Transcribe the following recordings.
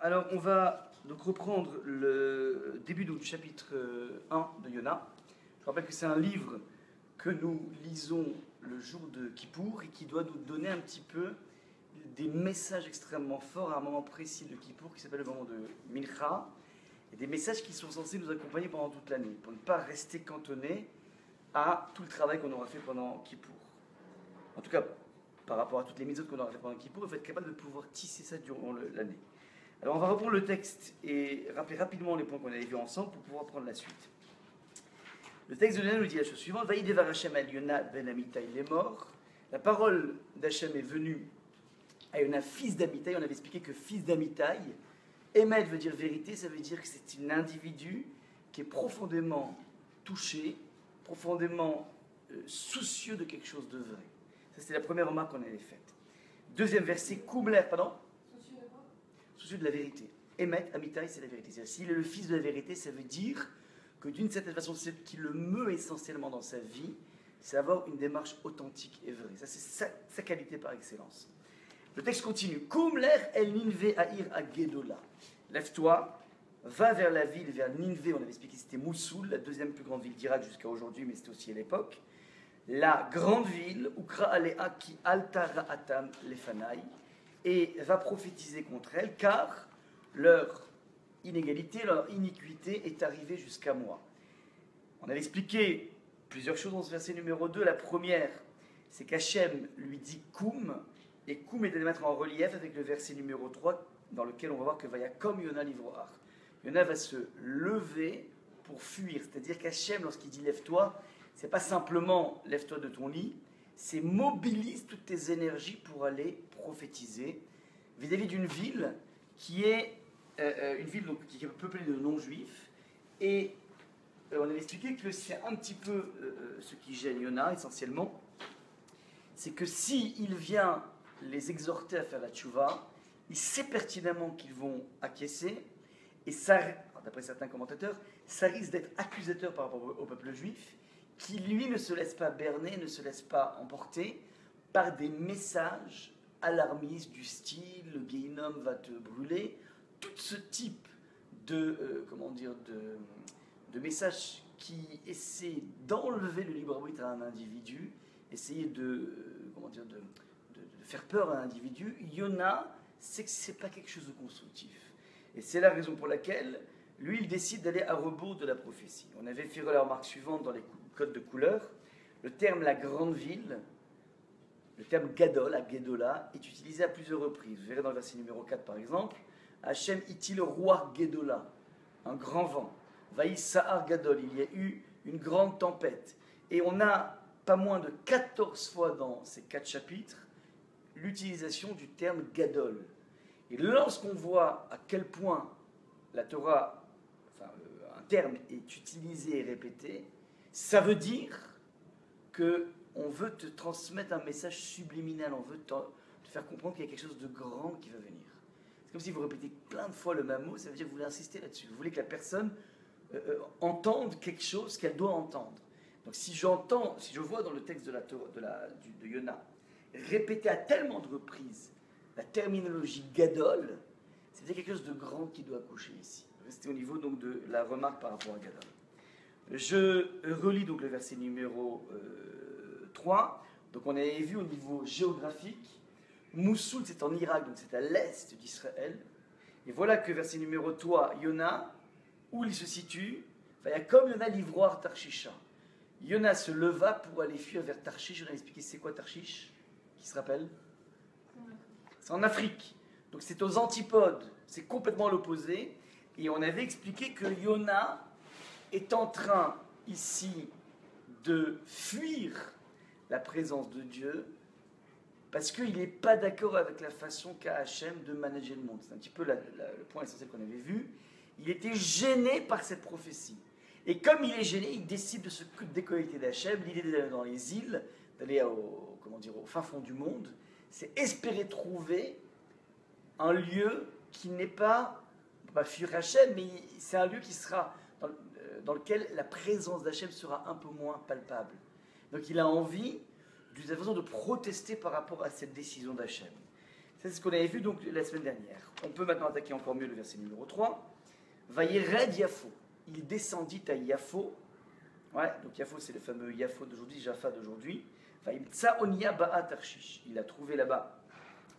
Alors, on va donc reprendre le début du chapitre 1 de Yona. Je rappelle que c'est un livre que nous lisons le jour de Kippour et qui doit nous donner un petit peu des messages extrêmement forts à un moment précis de Kippour qui s'appelle le moment de Mincha, et des messages qui sont censés nous accompagner pendant toute l'année, pour ne pas rester cantonné à tout le travail qu'on aura fait pendant Kippour. En tout cas, par rapport à toutes les mitzvot qu'on aura fait pendant Kippour, il faut être capable de pouvoir tisser ça durant l'année. Alors on va reprendre le texte et rappeler rapidement les points qu'on avait vus ensemble pour pouvoir prendre la suite. Le texte de Yona nous dit la chose suivante: Vaï devar Hashem al Yona ben Amittai les morts. La parole d'Hachem est venue à Yona, fils d'Amittai. On avait expliqué que fils d'Amittai, Emet veut dire vérité, ça veut dire que c'est un individu qui est profondément touché, profondément soucieux de quelque chose de vrai. Ça, c'était la première remarque qu'on avait faite. Deuxième verset, Koumler, pardon. Soucieux de quoi? Soucieux de la vérité. Emet, Amittai, c'est la vérité. C'est-à-dire, s'il est le fils de la vérité, ça veut dire que d'une certaine façon, ce qui le meut essentiellement dans sa vie, c'est avoir une démarche authentique et vraie. Ça, c'est sa qualité par excellence. Le texte continue. Koumler el Ninve Aïr Agedola. Lève-toi, va vers la ville, vers Ninve. On avait expliqué que c'était Moussoul, la deuxième plus grande ville d'Irak jusqu'à aujourd'hui, mais c'était aussi à l'époque. La grande ville, Ukra Alea ki altara atam lefanai, et va prophétiser contre elle, car leur inégalité, leur iniquité est arrivée jusqu'à moi. On avait expliqué plusieurs choses dans ce verset numéro 2. La première, c'est qu'Hachem lui dit Koum, et Koum est à mettre en relief avec le verset numéro 3, dans lequel on va voir que Vaya comme Yona livroar. Yona va se lever pour fuir, c'est-à-dire qu'Hachem, lorsqu'il dit lève-toi, c'est pas simplement lève-toi de ton lit, c'est mobilise toutes tes énergies pour aller prophétiser vis-à-vis d'une ville qui est une ville donc, qui est peuplée de non-juifs. Et on avait expliqué que c'est un petit peu ce qui gêne Yona essentiellement, c'est que s'il vient les exhorter à faire la tchouva, il sait pertinemment qu'ils vont acquiescer, et ça, d'après certains commentateurs, ça risque d'être accusateur par rapport au peuple juif, qui lui ne se laisse pas berner, ne se laisse pas emporter par des messages alarmistes du style « le Guéhinom va te brûler », tout ce type de, de messages qui essaient d'enlever le libre arbitre à un individu, essayer de faire peur à un individu. Yona, c'est que ce n'est pas quelque chose de constructif. Et c'est la raison pour laquelle lui, il décide d'aller à rebours de la prophétie. On avait fait la remarque suivante dans les codes de couleur. Le terme la grande ville, le terme Gadol, à Gedola, est utilisé à plusieurs reprises. Vous verrez dans le verset numéro 4 par exemple, Hachem itil roi Gedola, un grand vent. Vaïs Sahar Gadol, il y a eu une grande tempête. Et on a pas moins de 14 fois dans ces 4 chapitres l'utilisation du terme Gadol. Et lorsqu'on voit à quel point la Torah, un terme est utilisé et répété, ça veut dire qu'on veut te transmettre un message subliminal, on veut te faire comprendre qu'il y a quelque chose de grand qui va venir. C'est comme si vous répétez plein de fois le même mot, ça veut dire que vous voulez insister là-dessus. Vous voulez que la personne entende quelque chose qu'elle doit entendre. Donc si je vois dans le texte de Yona, répéter à tellement de reprises la terminologie Gadol, c'est quelque chose de grand qui doit accoucher ici. C'était au niveau donc de la remarque par rapport à Gadol. Je relis donc le verset numéro 3. Donc on avait vu au niveau géographique, Moussoul c'est en Irak, donc c'est à l'est d'Israël. Et voilà que verset numéro 3, Yona, où il se situe, il y a comme Yona livroir Tarshisha. Yona se leva pour aller fuir vers Tarshish. On a expliqué c'est quoi Tarshish? Qui se rappelle? C'est en Afrique. Donc c'est aux antipodes, c'est complètement l'opposé. Et on avait expliqué que Yona est en train ici de fuir la présence de Dieu parce qu'il n'est pas d'accord avec la façon qu'a Hachem de manager le monde. C'est un petit peu le point essentiel qu'on avait vu. Il était gêné par cette prophétie. Et comme il est gêné, il décide de se déconnecter d'Hachem. L'idée d'aller dans les îles, d'aller au fin fond du monde, c'est espérer trouver un lieu qui n'est pas fuir Hachem, mais c'est un lieu qui sera dans lequel la présence d'Hachem sera un peu moins palpable. Donc il a envie d'une façon de protester par rapport à cette décision d'Hachem. Ça, c'est ce qu'on avait vu donc la semaine dernière. On peut maintenant attaquer encore mieux le verset numéro 3. Vayered Yafo. Il descendit à Yafo. Ouais, donc Yafo, c'est le fameux Yafo d'aujourd'hui, Jaffa d'aujourd'hui. Vaïmtsa Onia Ba'a Tarshish. Il a trouvé là-bas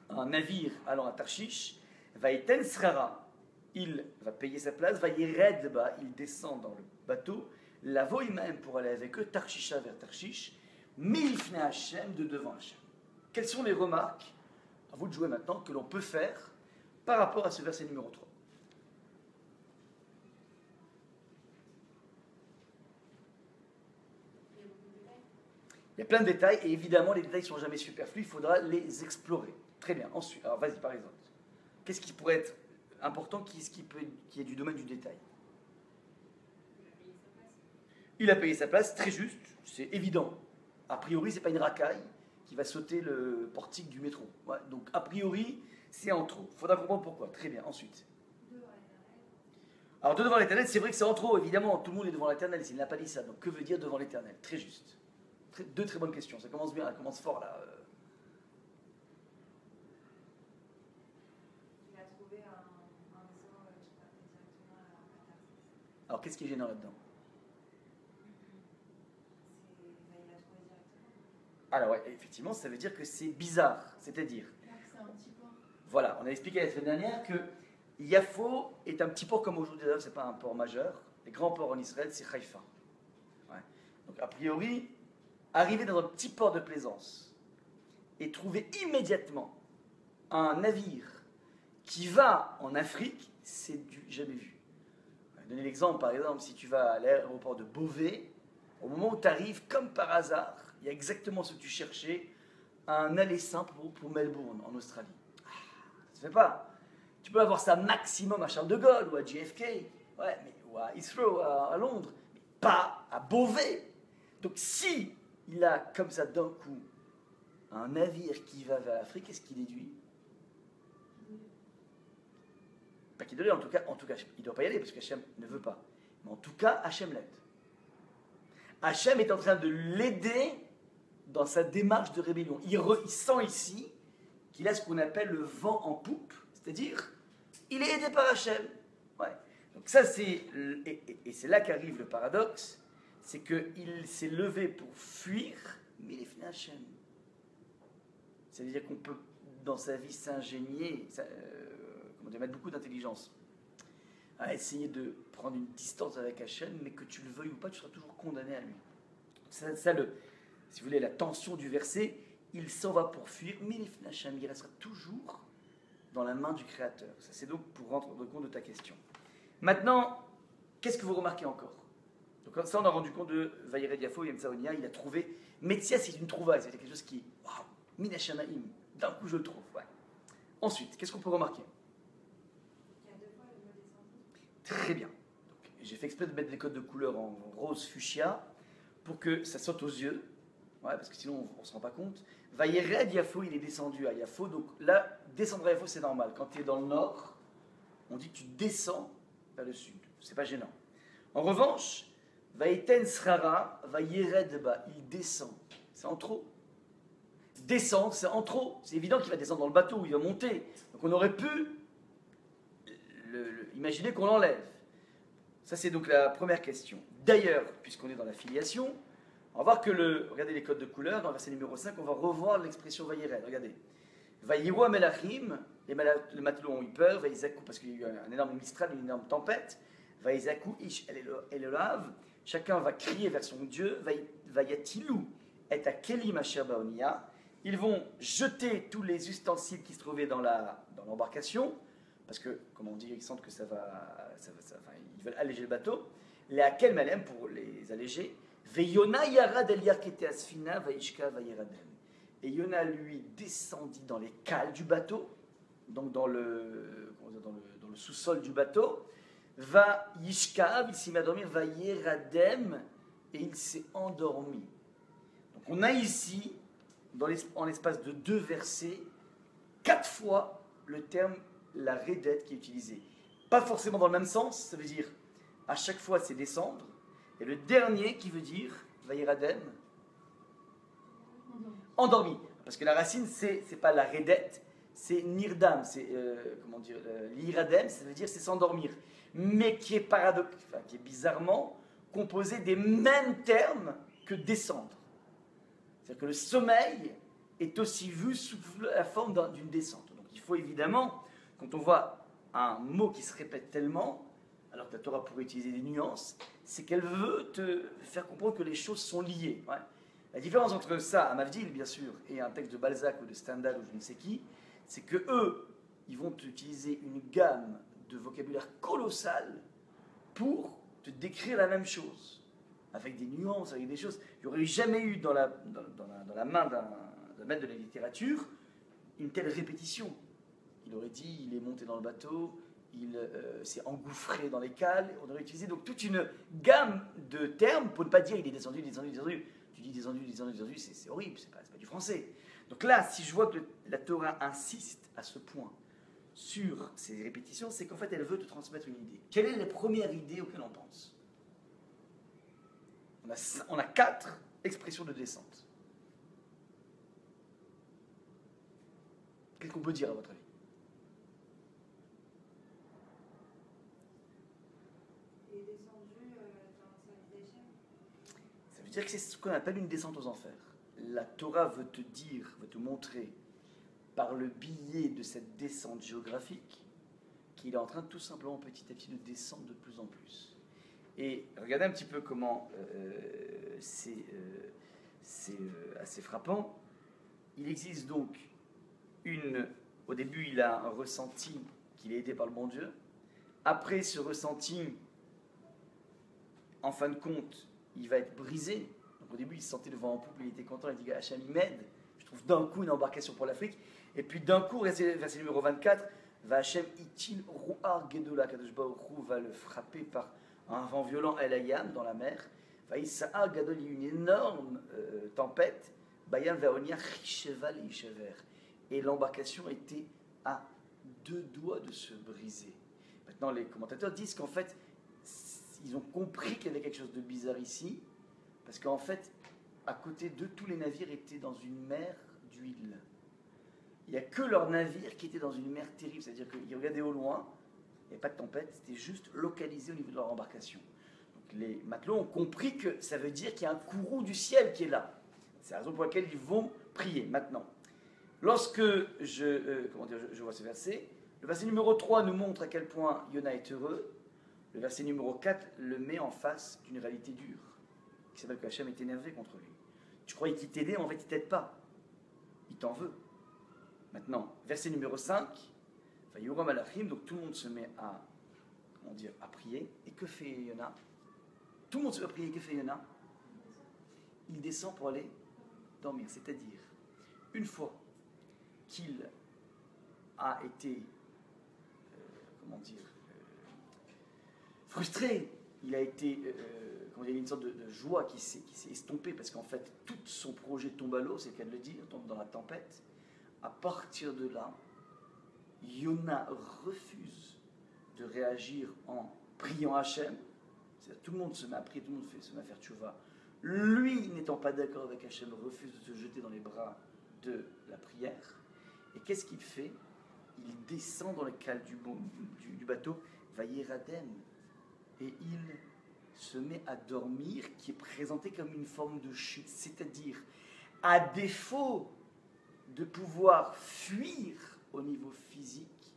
un navire allant à Tarshish. Vaïten Srara. Il va payer sa place. Vayered Ba. Il descend dans le bateau. La même pour aller avec eux, Tarshisha vers Tarshish. Milfne Hashem, de devant Hashem. Quelles sont les remarques, à vous de jouer maintenant, que l'on peut faire par rapport à ce verset numéro 3? Il y a plein de détails, et évidemment, les détails ne sont jamais superflus, il faudra les explorer. Très bien. Ensuite, alors vas-y, par exemple. Qu'est-ce qui pourrait être important, qui est du domaine du détail? Il a payé sa place, très juste, c'est évident. A priori, ce n'est pas une racaille qui va sauter le portique du métro. Ouais, donc, a priori, c'est en trop. Il faudra comprendre pourquoi. Très bien. Ensuite. Alors, devant l'éternel, c'est vrai que c'est en trop, évidemment. Tout le monde est devant l'éternel, il n'a pas dit ça. Donc, que veut dire devant l'éternel? Très juste. Deux très bonnes questions. Ça commence bien, ça commence fort là. Il a trouvé un maison, directement à Tarsis. Alors, qu'est-ce qui est gênant là-dedans? Il a trouvé directement. Alors, ouais, effectivement, ça veut dire que c'est bizarre. C'est-à-dire, C'est un petit port. voilà, on a expliqué la semaine dernière que Yafo est un petit port comme aujourd'hui, d'ailleurs, ce n'est pas un port majeur. Les grands ports en Israël, c'est Haïfa. Ouais. Donc, a priori, arriver dans un petit port de plaisance et trouver immédiatement un navire qui va en Afrique, c'est du jamais vu. Je vais donner l'exemple, par exemple, si tu vas à l'aéroport de Beauvais, au moment où tu arrives, comme par hasard, il y a exactement ce que tu cherchais, un aller simple pour Melbourne, en Australie. Ça ne se fait pas. Tu peux avoir ça maximum à Charles de Gaulle ou à JFK, ouais, mais, ou à Heathrow, à Londres, mais pas à Beauvais. Donc si il a comme ça d'un coup un navire qui va vers l'Afrique, qu'est-ce qu'il déduit? Pas qu'il doit, en tout cas, il ne doit pas y aller parce qu'Hachem ne veut pas. Mais en tout cas, Hachem l'aide. Hachem est en train de l'aider dans sa démarche de rébellion. Il sent ici qu'il a ce qu'on appelle le vent en poupe, c'est-à-dire il est aidé par Hachem. Ouais. Donc ça c'est et c'est là qu'arrive le paradoxe, c'est qu'il s'est levé pour fuir, mais il est fini Hachem. C'est-à-dire qu'on peut dans sa vie s'ingénier, mettre beaucoup d'intelligence à essayer de prendre une distance avec Hachem, mais que tu le veuilles ou pas, tu seras toujours condamné à lui. Si vous voulez, la tension du verset, il s'en va pour fuir, mais il restera toujours dans la main du Créateur. Ça, c'est donc pour rendre compte de ta question. Maintenant, qu'est-ce que vous remarquez encore? Donc ça, on a rendu compte de Vayered Yafo, Yemtsa Onia, il a trouvé. Metsia, c'est une trouvaille, c'est quelque chose qui, waouh, Minashamaim, d'un coup je le trouve. Ouais. Ensuite, qu'est-ce qu'on peut remarquer? Il y a 2 fois le mot descendu. Très bien. Donc, j'ai fait exprès de mettre des codes de couleur en rose fuchsia pour que ça saute aux yeux. Ouais, parce que sinon on ne se rend pas compte. Vayered Yafo, il est descendu à Yafo. Donc là, descendre à Yafo, c'est normal. Quand tu es dans le nord, on dit que tu descends vers le sud. C'est pas gênant. En revanche, Vaïten Srara, Vayered Ba, il descend. C'est en trop. Descendre, c'est en trop. C'est évident qu'il va descendre dans le bateau, il va monter. Donc on aurait pu imaginer qu'on l'enlève. Ça, c'est donc la première question. D'ailleurs, puisqu'on est dans la filiation, on va voir que regardez les codes de couleur, dans le verset numéro 5, on va revoir l'expression Vayered. Regardez. Vayiwa Melachim, les matelots ont eu peur, Vaïzakou, parce qu'il y a eu un énorme mistral, une énorme tempête. Vaïzakou, Ish Elolav, chacun va crier vers son Dieu. Vayatilou, et à Kelim Asher Baonia. Ils vont jeter tous les ustensiles qui se trouvaient dans l'embarcation, parce que, comme on dit, ils sentent que ça va ils veulent alléger le bateau. Les Akel Malem, pour les alléger. Veyona Yarad El Yarkete Asfina Vaishka Vayeradem. Et Yona, lui, descendit dans les cales du bateau, donc dans le sous-sol du bateau. Va Yishkav, il s'y met à dormir, Vayeradem, et il s'est endormi. Donc on a ici, en l'espace de 2 versets, 4 fois le terme la redette qui est utilisé. Pas forcément dans le même sens, ça veut dire à chaque fois c'est descendre. Et le dernier qui veut dire Vayeradem, endormi. Parce que la racine, c'est pas la redette, c'est nirdam, c'est comment dire, l'iradem, ça veut dire c'est s'endormir, mais qui est qui est bizarrement composé des mêmes termes que descendre. C'est-à-dire que le sommeil est aussi vu sous la forme d'une descente. Donc il faut évidemment, quand on voit un mot qui se répète tellement, alors que la Torah pourrait utiliser des nuances, c'est qu'elle veut te faire comprendre que les choses sont liées. Ouais. La différence entre ça, à Mavdil bien sûr, et un texte de Balzac ou de Stendhal ou je ne sais qui, c'est que eux, ils vont utiliser une gamme de vocabulaire colossale pour te décrire la même chose, avec des nuances, avec des choses. Il n'y aurait jamais eu dans la main d'un maître de la littérature une telle répétition. Il aurait dit, il est monté dans le bateau, il s'est engouffré dans les cales. On aurait utilisé donc toute une gamme de termes pour ne pas dire il est descendu, descendu, descendu. Tu dis descendu, descendu, descendu, c'est horrible, c'est pas du français. Donc là, si je vois que la Torah insiste à ce point sur ces répétitions, c'est qu'en fait elle veut te transmettre une idée. Quelle est la première idée auquel on pense? On a 4 expressions de descente. Qu'est-ce qu'on peut dire à votre avis? Il est descendu dans le service des chaînes. Ça veut dire que c'est ce qu'on appelle une descente aux enfers. La Torah veut te dire, veut te montrer, par le biais de cette descente géographique, qu'il est en train tout simplement petit à petit de descendre de plus en plus. Et regardez un petit peu comment c'est assez frappant. Il existe donc au début il a un ressenti qu'il est aidé par le bon Dieu. Après ce ressenti, en fin de compte, il va être brisé. Donc au début il se sentait devant en poupe, il était content, il dit Hachem il m'aide. Je trouve d'un coup une embarcation pour l'Afrique. Et puis d'un coup, verset numéro 24, va Hachem itil ru'ar gedola, Kadosh Baruch Hu va le frapper par un vent violent El Hayam dans la mer. Va Issa'a gadol, il y a une énorme tempête. Bayam va onir chicheval et ishever. Et l'embarcation était à 2 doigts de se briser. Maintenant, les commentateurs disent qu'en fait, ils ont compris qu'il y avait quelque chose de bizarre ici, parce qu'en fait, à côté d'eux, tous les navires étaient dans une mer d'huile. Il n'y a que leur navire qui était dans une mer terrible, c'est-à-dire qu'ils regardaient au loin, il n'y avait pas de tempête, c'était juste localisé au niveau de leur embarcation. Donc les matelots ont compris que ça veut dire qu'il y a un courroux du ciel qui est là. C'est la raison pour laquelle ils vont prier. Maintenant, lorsque je vois ce verset, le verset numéro 3 nous montre à quel point Yona est heureux. Le verset numéro 4 le met en face d'une réalité dure, qui s'appelle que Hachem est énervé contre lui. Tu croyais qu'il t'aidait, mais en fait il ne t'aide pas. Il t'en veut. Maintenant, verset numéro 5, Yoram Alachim, donc tout le monde se met à prier. Et que fait Yona? Tout le monde se met à prier, et que fait Yona? Il descend pour aller dormir. C'est-à-dire, une fois qu'il a été, frustré, il a été, il y a une sorte de joie qui s'est estompée, parce qu'en fait, tout son projet tombe à l'eau, c'est le cas de le dire, tombe dans la tempête. À partir de là, Yona refuse de réagir en priant Hachem. C'est-à-dire, tout le monde se met à prier, tout le monde se met à faire tchouva. Lui, n'étant pas d'accord avec Hachem, refuse de se jeter dans les bras de la prière. Et qu'est-ce qu'il fait? Il descend dans le cale du bateau, Vayeradem, et il se met à dormir, qui est présenté comme une forme de chute. C'est-à-dire, à défaut de pouvoir fuir au niveau physique,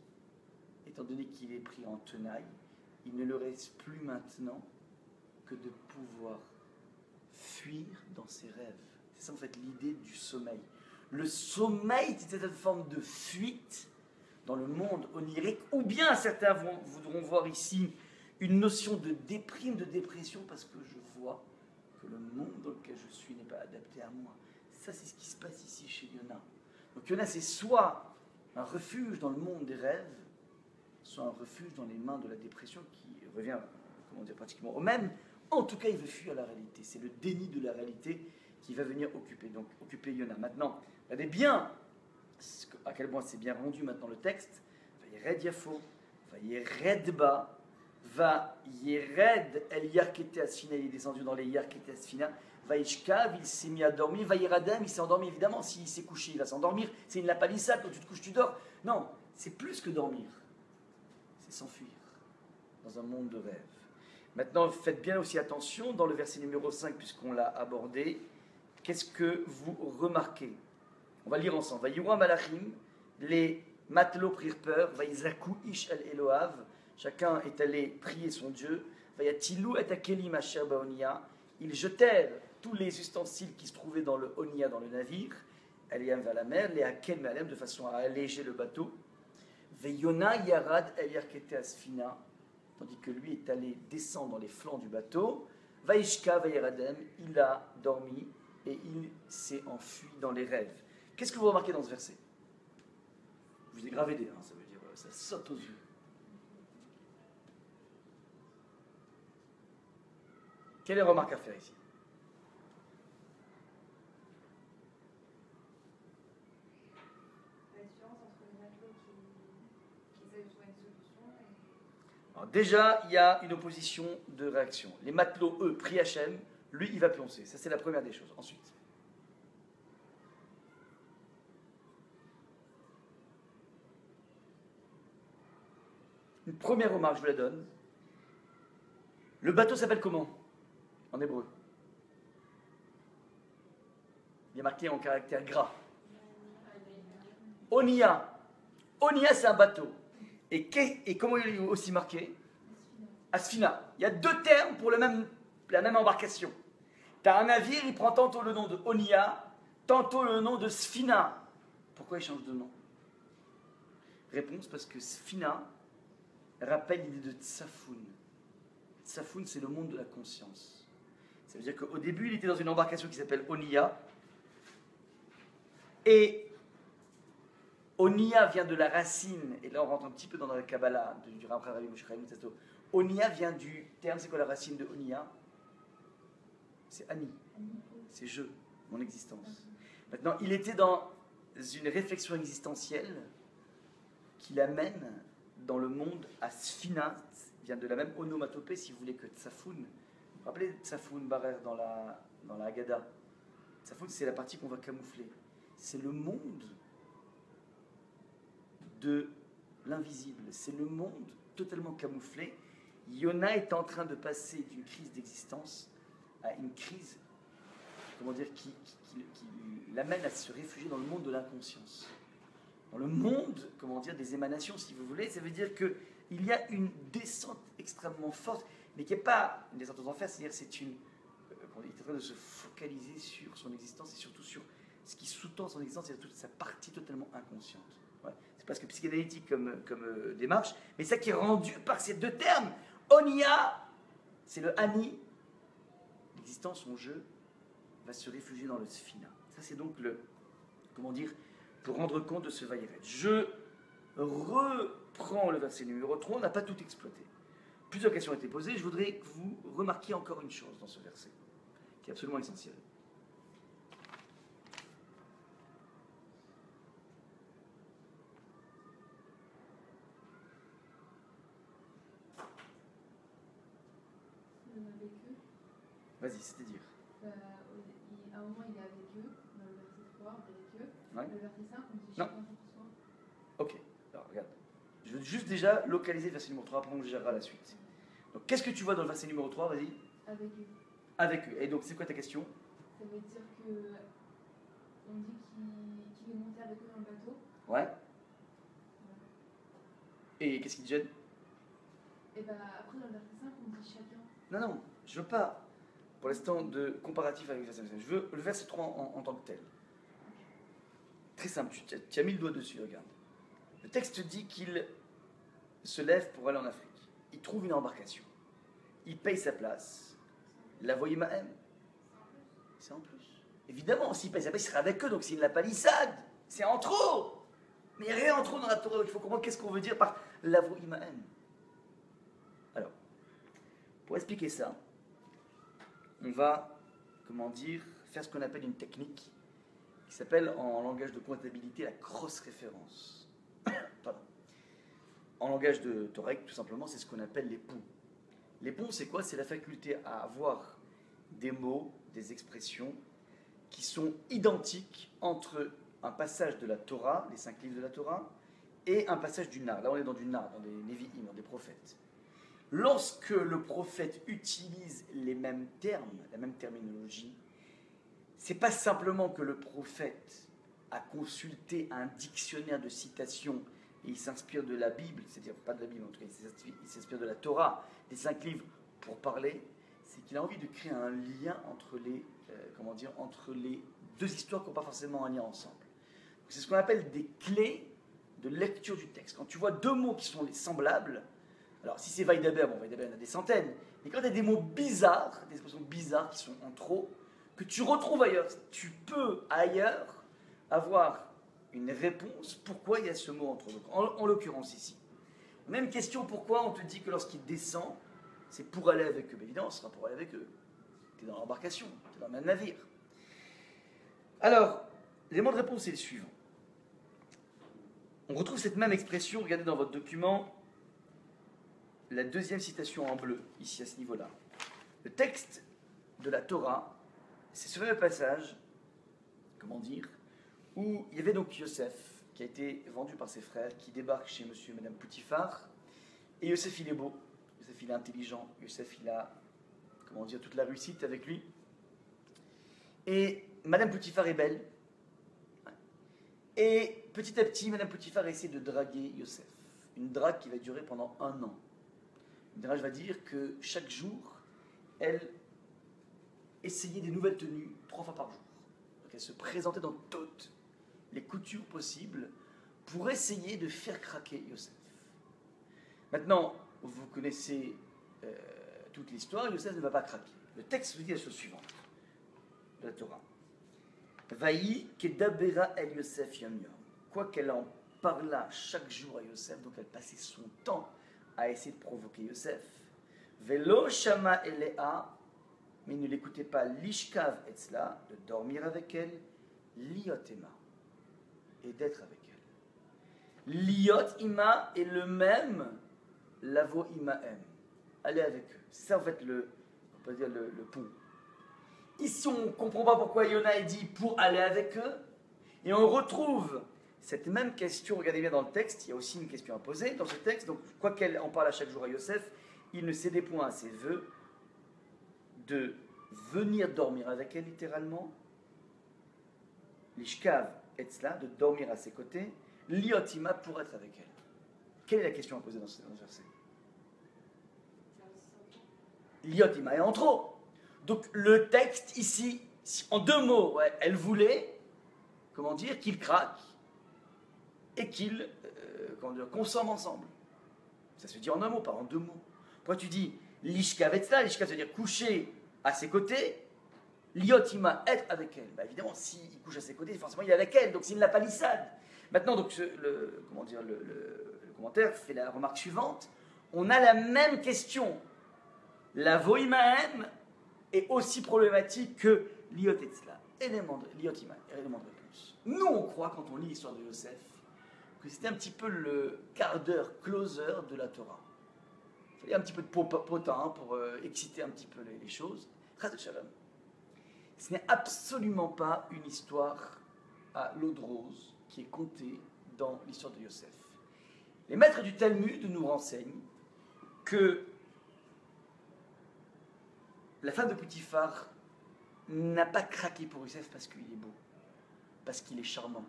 étant donné qu'il est pris en tenaille, il ne le reste plus maintenant que de pouvoir fuir dans ses rêves. C'est ça en fait l'idée du sommeil. Le sommeil, c'est cette forme de fuite dans le monde onirique, ou bien certains voudront voir ici une notion de déprime, de dépression, parce que je vois que le monde dans lequel je suis n'est pas adapté à moi. Ça, c'est ce qui se passe ici chez Yona. Donc Yona, c'est soit un refuge dans le monde des rêves, soit un refuge dans les mains de la dépression qui revient, pratiquement au même. En tout cas, il veut fuir la réalité. C'est le déni de la réalité qui va venir occuper Yona. Maintenant, regardez bien à quel point c'est bien rendu maintenant le texte. Vayered Yafo, Vayered Ba, Vayered El Yarkete Asfina, il est descendu dans les Yarkete Asfina. Vaishkav, il s'est mis à dormir. Vayeradem, il s'est endormi évidemment. S'il s'est couché, il va s'endormir. C'est une lapalissade, quand tu te couches, tu dors. Non, c'est plus que dormir. C'est s'enfuir dans un monde de rêve. Maintenant, faites bien aussi attention dans le verset numéro 5, puisqu'on l'a abordé. Qu'est-ce que vous remarquez? On va lire ensemble. Vayura malachim, les matelots prirent peur. Vayizaku ish el Eloav, chacun est allé prier son Dieu. Vayatilou et akelim asher baonia, ils jetèrent tous les ustensiles qui se trouvaient dans le onia, dans le navire. Eliam vers la mer, les hakel malem, de façon à alléger le bateau. Veyona yarad el yarkete asfina, tandis que lui est allé descendre dans les flancs du bateau. Vaishka vayeradem, il a dormi et il s'est enfui dans les rêves. Qu'est-ce que vous remarquez dans ce verset? Je vous ai gravé des, ça veut dire, ça saute aux yeux. Quelle est la remarque à faire ici? La différence entre les matelots qui essaient de trouver une solution et... Alors déjà, il y a une opposition de réaction. Les matelots, eux, prient Hachem, lui, il va pioncer. Ça, c'est la première des choses. Ensuite, une première remarque, je vous la donne. Le bateau s'appelle comment en hébreu? Il est marqué en caractère gras. Onia. Onia, c'est un bateau. Et comment il est aussi marqué? Asfina. Il y a deux termes pour la même embarcation. Tu as un navire, il prend tantôt le nom de Onia, tantôt le nom de Sfina. Pourquoi il change de nom? Réponse, parce que Sfina rappelle l'idée de Tsafoun. Tsafoun, c'est le monde de la conscience. Ça veut dire qu'au début, il était dans une embarcation qui s'appelle Onia. Et Onia vient de la racine, et là on rentre un petit peu dans la Kabbalah du Rav Rabbi Moshe Chaim Luzzatto. Onia vient du terme, c'est quoi la racine de Onia? C'est Ani, c'est je, mon existence. Maintenant, il était dans une réflexion existentielle qui l'amène dans le monde à Sfina, vient de la même onomatopée, si vous voulez, que Tsafoun. Vous vous rappelez Tsafoun Barer dans la Haggadah? Tsafoun, c'est la partie qu'on va camoufler. C'est le monde de l'invisible. C'est le monde totalement camouflé. Yona est en train de passer d'une crise d'existence à une crise, comment dire, qui l'amène à se réfugier dans le monde de l'inconscience. Dans le monde, comment dire, des émanations, si vous voulez. Ça veut dire qu'il y a une descente extrêmement forte, mais qui n'est pas une descente aux enfers, c'est-à-dire c'est une... il est en train de se focaliser sur son existence et surtout sur ce qui sous-tend son existence, c'est toute sa partie totalement inconsciente. Ouais. C'est presque psychanalytique comme démarche, mais ça qui est rendu par ces deux termes. Onia, c'est le Ani, l'existence, son jeu, va se réfugier dans le Sfina. Ça, c'est donc comment dire, pour rendre compte de ce Vayeret. Je reprends le verset numéro 3, on n'a pas tout exploité. Plusieurs questions ont été posées, je voudrais que vous remarquiez encore une chose dans ce verset, qui est absolument essentielle. Avec eux. Vas-y, c'est-à-dire. À un moment, il est avec eux, dans le verset 3, avec eux. Ouais. Le verset 5, on dit Non. chacun pour soi. Ok, alors regarde. Je veux juste déjà localiser le verset numéro 3, après on gérera la suite. Donc qu'est-ce que tu vois dans le verset numéro 3, vas-y? Avec eux. Avec eux. Et donc c'est quoi ta question? Ça veut dire que on dit qu'il est monté avec eux dans le bateau. Ouais. Et qu'est-ce qui te gêne? Et bah après, dans le verset 5, on dit chacun. Non, non, je veux pas, pour l'instant, de comparatif avec le verset 5. Je veux le verset 3 en tant que tel. Très simple, tu as mis le doigt dessus, regarde. Le texte dit qu'il se lève pour aller en Afrique. Il trouve une embarcation. Il paye sa place. La voyez Mahem. C'est en plus. Évidemment, s'il paye sa place, il sera avec eux, donc c'est une la palissade. C'est en trop. Mais il n'y a rien en trop dans la Torah. Il faut comprendre qu'est-ce qu'on veut dire par la voyez Mahem. Alors, pour expliquer ça, on va, comment dire, faire ce qu'on appelle une technique qui s'appelle en langage de comptabilité la cross-référence. Pardon. En langage de Torah, tout simplement, c'est ce qu'on appelle les ponts. Les ponts, c'est quoi? C'est la faculté à avoir des mots, des expressions qui sont identiques entre un passage de la Torah, les 5 livres de la Torah, et un passage du Nar. Là, on est dans du Nar, dans des Névi'im, dans des prophètes. Lorsque le prophète utilise les mêmes termes, la même terminologie, c'est pas simplement que le prophète a consulté un dictionnaire de citations et il s'inspire de la Bible, c'est-à-dire pas de la Bible en tout cas, il s'inspire de la Torah, des 5 livres pour parler, c'est qu'il a envie de créer un lien entre entre les deux histoires qui n'ont pas forcément un lien ensemble. C'est ce qu'on appelle des clés de lecture du texte. Quand tu vois deux mots qui sont semblables, alors si c'est Weidaber, bon Weidaber il y en a des centaines, mais quand il y a des mots bizarres, des expressions bizarres qui sont en trop, que tu retrouves ailleurs, tu peux ailleurs avoir une réponse, pourquoi il y a ce mot entre eux. En l'occurrence ici. Même question, pourquoi on te dit que lorsqu'il descend, c'est pour aller avec eux. Mais évidemment, ce sera pour aller avec eux. Tu es dans l'embarcation, tu es dans le même navire. Alors, l'élément de réponse est le suivant. On retrouve cette même expression, regardez dans votre document, la deuxième citation en bleu, ici à ce niveau-là. Le texte de la Torah, c'est ce même passage, où il y avait donc Yosef, qui a été vendu par ses frères, qui débarque chez monsieur et madame Poutifar, et Yosef il est beau, Yosef il est intelligent, Yosef il a, toute la réussite avec lui, et madame Poutifar est belle, et petit à petit, madame Poutifar essaie de draguer Yosef, une drague qui va durer pendant 1 an. Une drague va dire que chaque jour, elle essayait des nouvelles tenues 3 fois par jour. Donc elle se présentait dans toutes les coutures possibles pour essayer de faire craquer Yosef. Maintenant, vous connaissez toute l'histoire, Yosef ne va pas craquer. Le texte vous dit la chose suivante de la Torah. Vaï kedabera el Yosef yom yom. Quoi qu'elle en parla chaque jour à Yosef, donc elle passait son temps à essayer de provoquer Yosef. Velo shama elea, mais il ne l'écoutait pas, lishkav etzla, de dormir avec elle, liotema, et d'être avec elle. Liot ima est le même, lavo imaem, aller avec eux. C'est ça en fait on peut dire le pont. Ici on ne comprend pas pourquoi Yona dit pour aller avec eux, et on retrouve cette même question, regardez bien dans le texte, il y a aussi une question à poser dans ce texte, donc quoi qu'elle en parle à chaque jour à Yosef, il ne cédait point à ses vœux de venir dormir avec elle littéralement, l'ishkav etzla, de dormir à ses côtés, liotima pour être avec elle. Quelle est la question à poser dans ce verset? Liotima est en trop. Donc le texte ici, en 2 mots, ouais, elle voulait, qu'il craque et qu'ils consomment ensemble. Ça se dit en 1 mot, pas en 2 mots. Pourquoi tu dis l'ishkav etzla, l'ishkav ça veut dire coucher à ses côtés, liotima, être avec elle. Bah évidemment, s'il couche à ses côtés, forcément il est avec elle, donc c'est une lapalissade. Maintenant, donc, le commentaire fait la remarque suivante. On a la même question. La voïmaem est aussi problématique que liotetzla. Liotima, élément de réponse. Nous, on croit, quand on lit l'histoire de Yosef, que c'était un petit peu le quart d'heure closer de la Torah. Il fallait un petit peu de potin pour exciter un petit peu les choses. Chas de shalom. Ce n'est absolument pas une histoire à l'eau de rose qui est contée dans l'histoire de Yosef. Les maîtres du Talmud nous renseignent que la femme de Poutifar n'a pas craqué pour Yosef parce qu'il est beau, parce qu'il est charmant,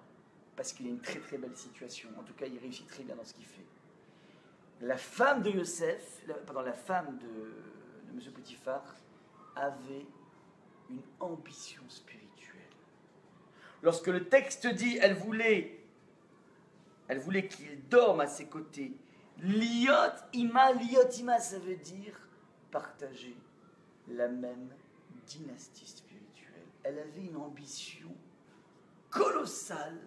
parce qu'il a une très très belle situation. En tout cas, il réussit très bien dans ce qu'il fait. La femme de Yosef, la femme de M. Poutifar avait une ambition spirituelle. Lorsque le texte dit elle voulait qu'il dorme à ses côtés, liot ima, ça veut dire partager la même dynastie spirituelle. Elle avait une ambition colossale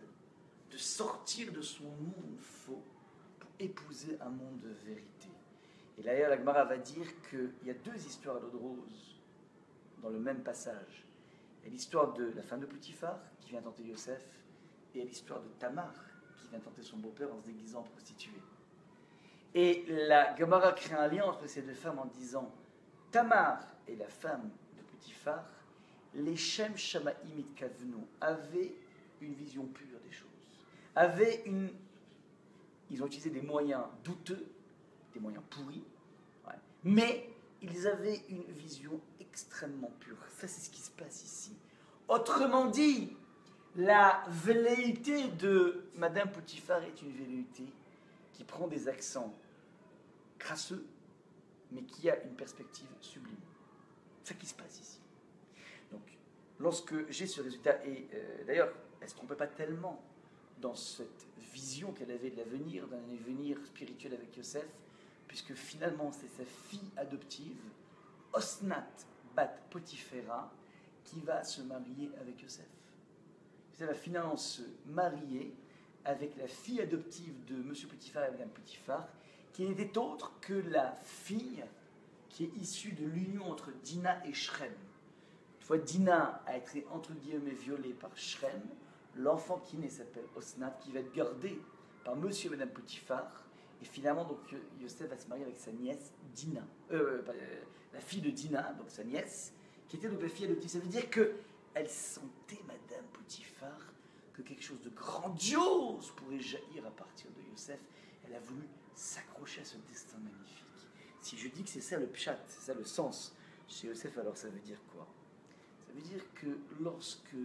de sortir de son monde faux pour épouser un monde de vérité. Et d'ailleurs, la Gemara va dire qu'il y a 2 histoires d'eau de rose dans le même passage. Il y a l'histoire de la femme de Poutifar qui vient tenter Yosef, et il y a l'histoire de Tamar qui vient tenter son beau-père en se déguisant en prostituée. Et la Gemara crée un lien entre ces 2 femmes en disant Tamar et la femme de Poutifar, les Shem Shamaim Itkavnu avaient une vision pure des choses, avaient ils ont utilisé des moyens douteux, des moyens pourris, ouais. Mais ils avaient une vision extrêmement pure. Ça, c'est ce qui se passe ici. Autrement dit, la velléité de Madame Potiphar est une velléité qui prend des accents crasseux, mais qui a une perspective sublime. C'est ce qui se passe ici. Donc, lorsque j'ai ce résultat, et d'ailleurs, elle ne se trompait pas tellement dans cette vision qu'elle avait de l'avenir, d'un avenir spirituel avec Yosef, puisque finalement, c'est sa fille adoptive, Osnat Bat Potiphera, qui va se marier avec Yosef. Elle va finalement se marier avec la fille adoptive de M. Potiphar et Mme Potiphar, qui n'était autre que la fille qui est issue de l'union entre Dina et Shrem. Une fois Dina a été entre guillemets violée par Shrem, l'enfant qui naît s'appelle Osnat, qui va être gardé par M. et Mme Potiphar, et finalement donc Yosef va se marier avec sa nièce Dina, la fille de Dina, donc sa nièce, qui était donc la fille adoptive. Ça veut dire qu'elle sentait, Madame Potiphar, que quelque chose de grandiose pourrait jaillir à partir de Yosef. Elle a voulu s'accrocher à ce destin magnifique. Si je dis que c'est ça le pshat, c'est ça le sens chez Yosef, alors ça veut dire quoi? Ça veut dire que lorsque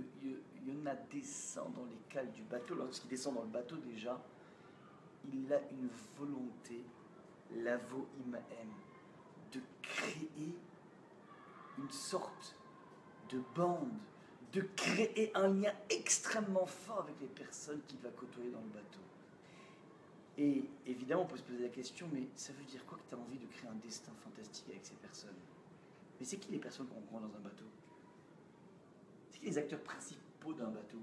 Yona descend dans les cales du bateau, lorsqu'il descend dans le bateau déjà, il a une volonté, lavo imaem, de créer une sorte de bande, de créer un lien extrêmement fort avec les personnes qu'il va côtoyer dans le bateau. Et évidemment, on peut se poser la question, mais ça veut dire quoi que tu as envie de créer un destin fantastique avec ces personnes? Mais c'est qui les personnes qu'on prend dans un bateau? C'est qui les acteurs principaux d'un bateau?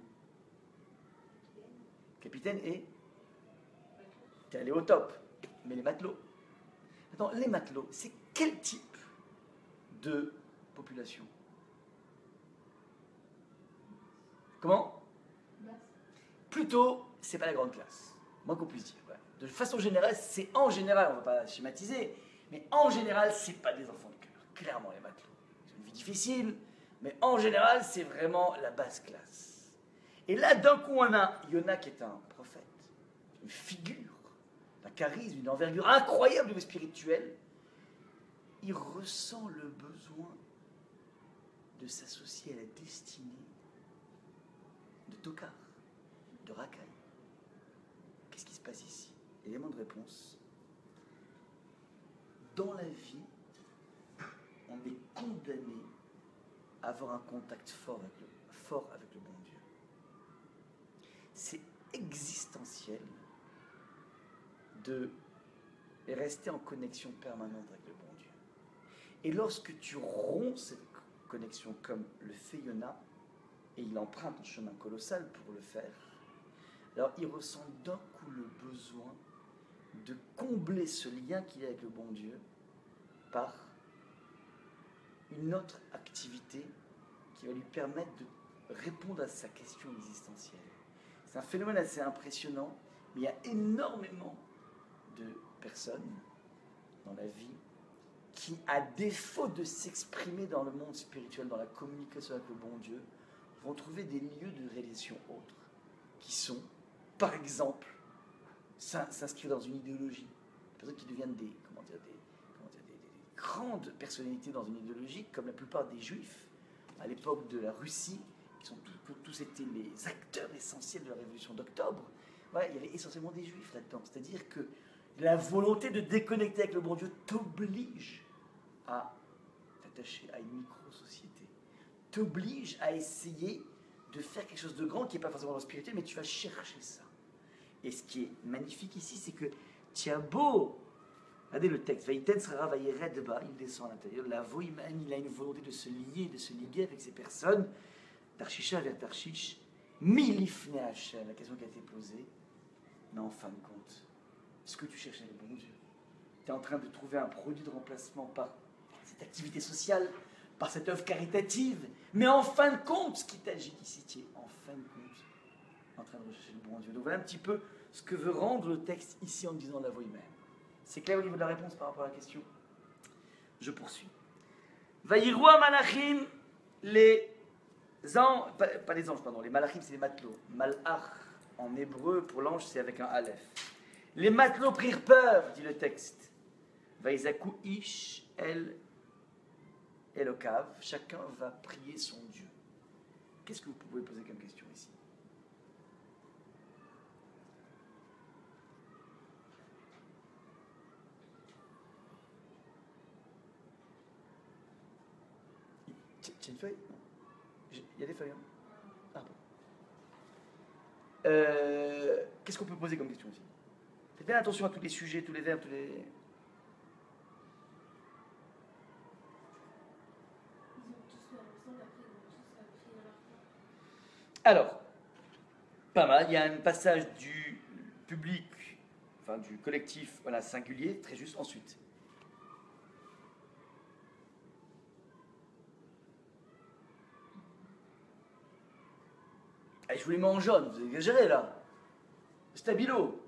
Capitaine et t'es allé au top. Mais les matelots. Attends, les matelots, c'est quel type de population? Comment? Plutôt, c'est pas la grande classe. Moins qu'on puisse dire. Ouais. De façon générale, c'est en général, on va pas schématiser, mais en général, c'est pas des enfants de cœur. Clairement, les matelots. Ils ont une vie difficile, mais en général, c'est vraiment la basse classe. Et là, d'un coup, on a Yona qui est un prophète, une figure, d'un charisme, d'une envergure incroyable de spirituel. Il ressent le besoin de s'associer à la destinée de Tokar, de Rakai. Qu'est-ce qui se passe ici? Élément de réponse. Dans la vie, on est condamné à avoir un contact fort avec le bon Dieu. C'est existentiel de rester en connexion permanente avec le bon Dieu. Et lorsque tu romps cette connexion comme le fait Yona, et il emprunte un chemin colossal pour le faire, alors il ressent d'un coup le besoin de combler ce lien qu'il a avec le bon Dieu par une autre activité qui va lui permettre de répondre à sa question existentielle. C'est un phénomène assez impressionnant, mais il y a énormément de personnes dans la vie qui, à défaut de s'exprimer dans le monde spirituel, dans la communication avec le bon Dieu, vont trouver des lieux de réalisation autres, qui sont, par exemple, s'inscrire dans une idéologie. Des personnes qui deviennent des grandes personnalités dans une idéologie, comme la plupart des Juifs, à l'époque de la Russie, qui sont tous étaient les acteurs essentiels de la révolution d'octobre. Ouais, il y avait essentiellement des Juifs là-dedans. C'est-à-dire que la volonté de déconnecter avec le bon Dieu t'oblige à t'attacher à une micro-société, t'oblige à essayer de faire quelque chose de grand qui n'est pas forcément dans le spirituel, mais tu vas chercher ça. Et ce qui est magnifique ici, c'est que tu as beau, regardez le texte, Vaïten sera Vaïredba, il descend à l'intérieur, la Voïman, il a une volonté de se lier, de se liguer avec ces personnes, Tarshisha vers Tarshish, Milifne Hachem, la question qui a été posée, mais en fin de compte, est-ce que tu cherchais le bon Dieu? Tu es en train de trouver un produit de remplacement par cette activité sociale, par cette œuvre caritative, mais en fin de compte, ce qui t'agit ici, tu es en fin de compte en train de rechercher le bon Dieu. Donc voilà un petit peu ce que veut rendre le texte ici en disant la voix humaine. C'est clair au niveau de la réponse par rapport à la question? Je poursuis. Vaïroua Malachim, les anges, pas les anges, pardon, les Malachim c'est les matelots. Malach en hébreu pour l'ange c'est avec un aleph. Les matelots prirent peur, dit le texte. Vaïzaku ish el Elokav. Chacun va prier son Dieu. Qu'est-ce que vous pouvez poser comme question ici? Tu as une feuille? Il y a des feuilles, hein? Ah bon. Qu'est-ce qu'on peut poser comme question ici? Faites bien attention à tous les sujets, tous les verbes, tous les... Alors, pas mal. Il y a un passage du public, enfin du collectif, voilà, singulier, très juste. Ensuite. Je vous les mets en jaune, vous exagérez là. Stabilo.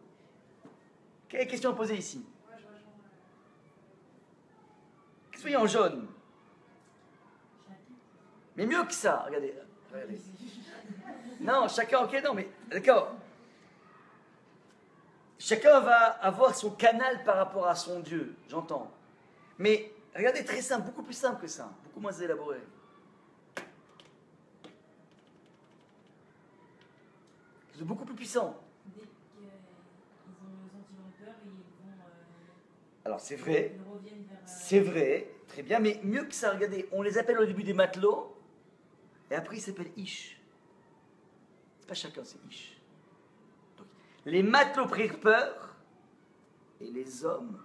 Quelle question à poser ici? Qu'est-ce que vous voyez en jaune? Mais mieux que ça, regardez. Regardez. Non, chacun, ok, non, mais d'accord. Chacun va avoir son canal par rapport à son Dieu, j'entends. Mais regardez, très simple, beaucoup plus simple que ça, beaucoup moins élaboré. C'est beaucoup plus puissant. Dès qu'ils ont le sentiment de peur, ils vont. Alors c'est vrai, Ils reviennent vers. c'est vrai, très bien, mais mieux que ça, regardez, on les appelle au début des matelots, et après ils s'appellent Ish. C'est pas chacun, c'est Ish. Donc, les matelots prirent peur, et les hommes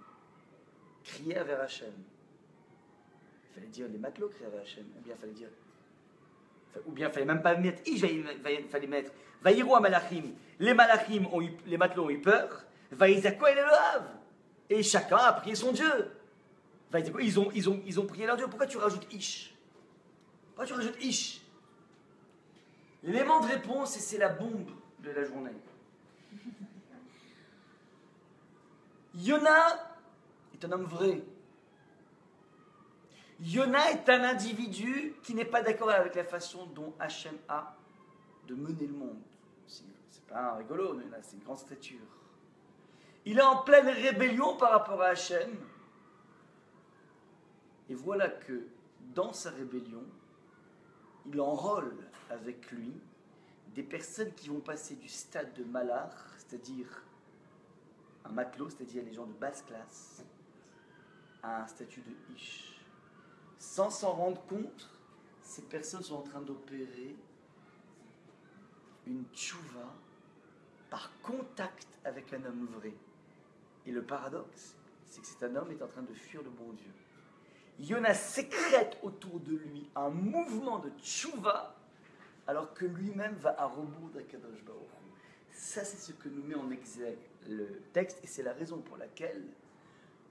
crièrent vers Hachem. Il fallait dire les matelots crièrent vers Hachem, ou bien il fallait dire. Ou bien il fallait même pas mettre Ish, il fallait mettre Vaïrou à Malachim. Les Malachim, les matelots ont eu peur, Vaïzako et Elohav. Et chacun a prié son Dieu. Ils ont prié leur Dieu. Pourquoi tu rajoutes Ish? Pourquoi tu rajoutes Ish? L'élément de réponse, c'est la bombe de la journée. Yona est un homme vrai. Yona est un individu qui n'est pas d'accord avec la façon dont Hachem a de mener le monde. C'est pas un rigolo, mais là, c'est une grande stature. Il est en pleine rébellion par rapport à Hachem. Et voilà que dans sa rébellion, il enrôle avec lui des personnes qui vont passer du stade de malach, c'est-à-dire un matelot, c'est-à-dire les gens de basse classe, à un statut de ish. Sans s'en rendre compte, ces personnes sont en train d'opérer une tchouva par contact avec un homme vrai. Et le paradoxe, c'est que cet homme est en train de fuir le bon Dieu. Yona sécrète autour de lui un mouvement de tchouva, alors que lui-même va à rebours d'Akadosh Baruch Hu. Ça, c'est ce que nous met en exergue le texte, et c'est la raison pour laquelle,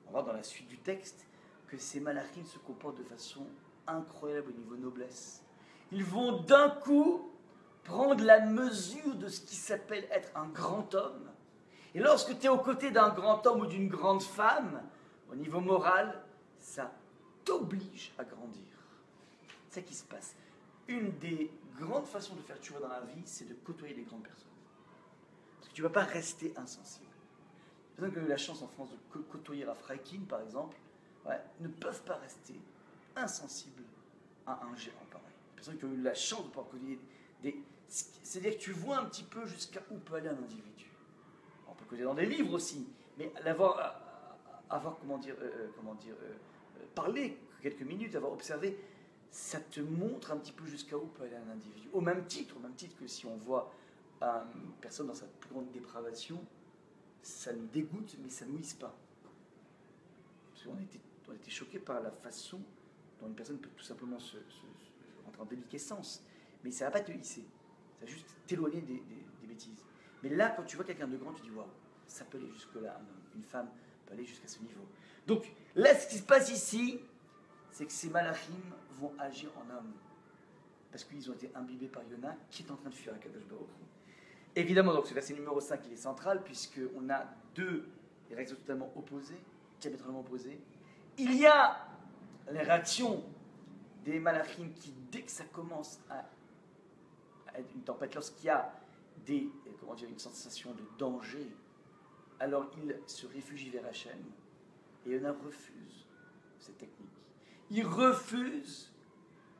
on va dans la suite du texte, que ces malachim se comportent de façon incroyable au niveau noblesse. Ils vont d'un coup prendre la mesure de ce qui s'appelle être un grand homme. Et lorsque tu es aux côtés d'un grand homme ou d'une grande femme, au niveau moral, ça t'oblige à grandir. C'est ça qui se passe. Une des grandes façons de faire tchouva dans la vie, c'est de côtoyer des grandes personnes. Parce que tu ne vas pas rester insensible. Les personnes qui ont eu la chance en France de côtoyer à Freikin, par exemple, ne peuvent pas rester insensibles à un géant pareil. Les personnes qui ont eu la chance de pouvoir côtoyer des... C'est-à-dire que tu vois un petit peu jusqu'à où peut aller un individu. On peut côtoyer dans des livres aussi, mais avoir parler quelques minutes, avoir observé, ça te montre un petit peu jusqu'à où peut aller un individu. Au même titre que si on voit une personne dans sa plus grande dépravation, ça nous dégoûte, mais ça ne nous hisse pas. Parce qu'on a été choqués par la façon dont une personne peut tout simplement se rentrer en déliquescence. Mais ça ne va pas te hisser. Ça va juste t'éloigner des bêtises. Mais là, quand tu vois quelqu'un de grand, tu dis waouh, ça peut aller jusque-là. Une femme peut aller jusqu'à ce niveau. Donc, là, ce qui se passe ici, c'est que ces malachim vont agir en hommes. Parce qu'ils ont été imbibés par Yona, qui est en train de fuir Akadosh Baruch Hu. Évidemment, donc, ce verset numéro 5, il est central, puisqu'on a deux réactions totalement opposées, diamétralement opposées. Il y a les réactions des malachim qui, dès que ça commence à être une tempête, lorsqu'il y a une sensation de danger, alors il se réfugie vers Hachem, et Yona refuse cette technique. Il refuse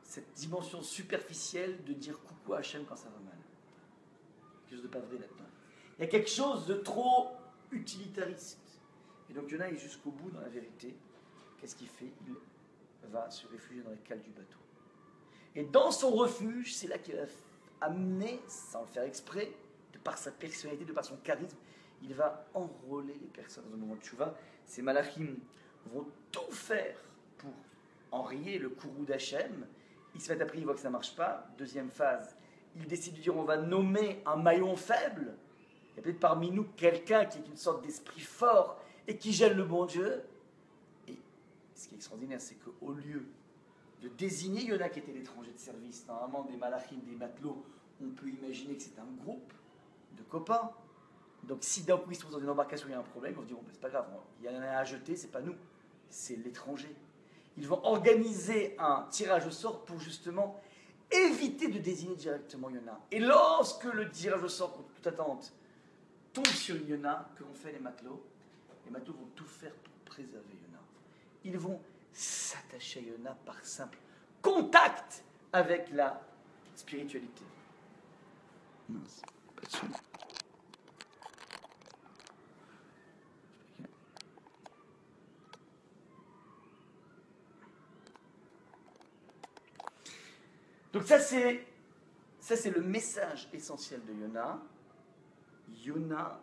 cette dimension superficielle de dire coucou à Hachem quand ça va mal. Quelque chose de pas vrai là-dedans. Il y a quelque chose de trop utilitariste. Et donc Yona est jusqu'au bout dans la vérité. Qu'est-ce qu'il fait? Il va se réfugier dans les cales du bateau. Et dans son refuge, c'est là qu'il va amener, sans le faire exprès, de par sa personnalité, de par son charisme, il va enrôler les personnes dans un moment de tchouva. Ces malachim vont tout faire pour enrayer le courroux d'Hachem. Ils se mettent après, ils voient que ça ne marche pas. Deuxième phase, ils décident de dire on va nommer un maillon faible. Il y a peut-être parmi nous quelqu'un qui est une sorte d'esprit fort et qui gêne le bon Dieu. Et ce qui est extraordinaire, c'est qu'au lieu de désigner Yona qui était l'étranger de service, normalement des malachim, des matelots, on peut imaginer que c'est un groupe de copains. Donc si d'un coup ils se trouvent dans une embarcation, il y a un problème, on se dit bon, ben, c'est pas grave, il y en a un à jeter, c'est pas nous, c'est l'étranger. Ils vont organiser un tirage au sort pour justement éviter de désigner directement Yona. Et lorsque le tirage au sort, contre toute attente, tombe sur Yona, que vont faire les matelots vont tout faire pour préserver Yona. Ils vont s'attacher à Yona par simple contact avec la spiritualité. Mince, pas de son. Donc ça c'est le message essentiel de Yona. Yona,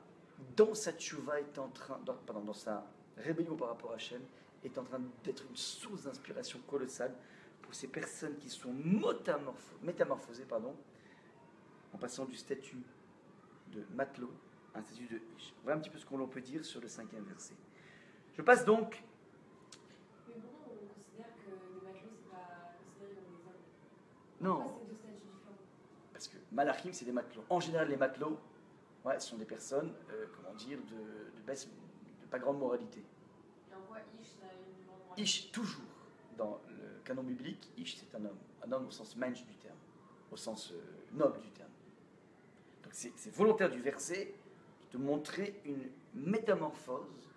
dans sa tchouva, dans sa rébellion par rapport à Hachem, est en train d'être une source d'inspiration colossale pour ces personnes qui sont métamorphosées, en passant du statut de matelot à un statut de ish. Voilà un petit peu ce qu'on peut dire sur le 5e verset. Je passe donc. Mais pourquoi on considère que les matelots, c'est pas considéré comme des hommes? Non. Pourquoi c'est deux statuts différents? Parce que malachim, c'est des matelots. En général, les matelots, ce sont des personnes, de pas grande moralité. Et en quoi Ish, ça a une grande moralité? Ish, toujours, dans le canon biblique, Ish, c'est un homme au sens mensch du terme, au sens noble du terme. Donc c'est volontaire du verset de montrer une métamorphose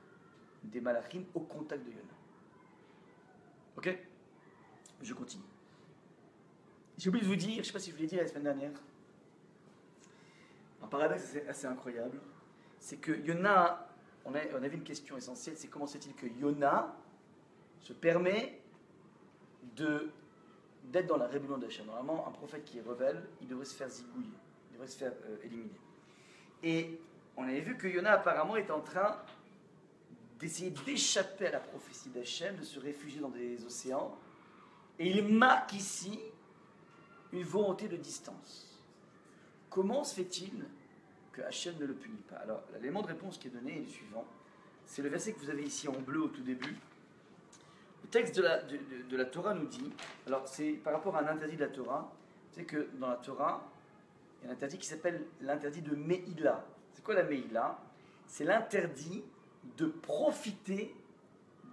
des malachim au contact de Yona. Ok? Je continue. J'ai oublié de vous dire, je ne sais pas si je vous l'ai dit la semaine dernière, un paradoxe assez incroyable, c'est que Yona, on avait une question essentielle, c'est comment se fait-il que Yona se permet d'être dans la rébellion d'Hachem. Normalement, un prophète qui est rebelle, il devrait se faire zigouiller, il devrait se faire éliminer. Et on avait vu que Yona apparemment est en train d'essayer d'échapper à la prophétie d'Hachem, de se réfugier dans des océans, et il marque ici une volonté de distance. Comment se fait-il que Hachem ne le punit pas? Alors, l'élément de réponse qui est donné est le suivant. C'est le verset que vous avez ici en bleu au tout début. Le texte de la Torah nous dit, alors c'est par rapport à un interdit de la Torah, c'est que dans la Torah, il y a un interdit qui s'appelle l'interdit de Meïla. C'est quoi la Meïla? C'est l'interdit de profiter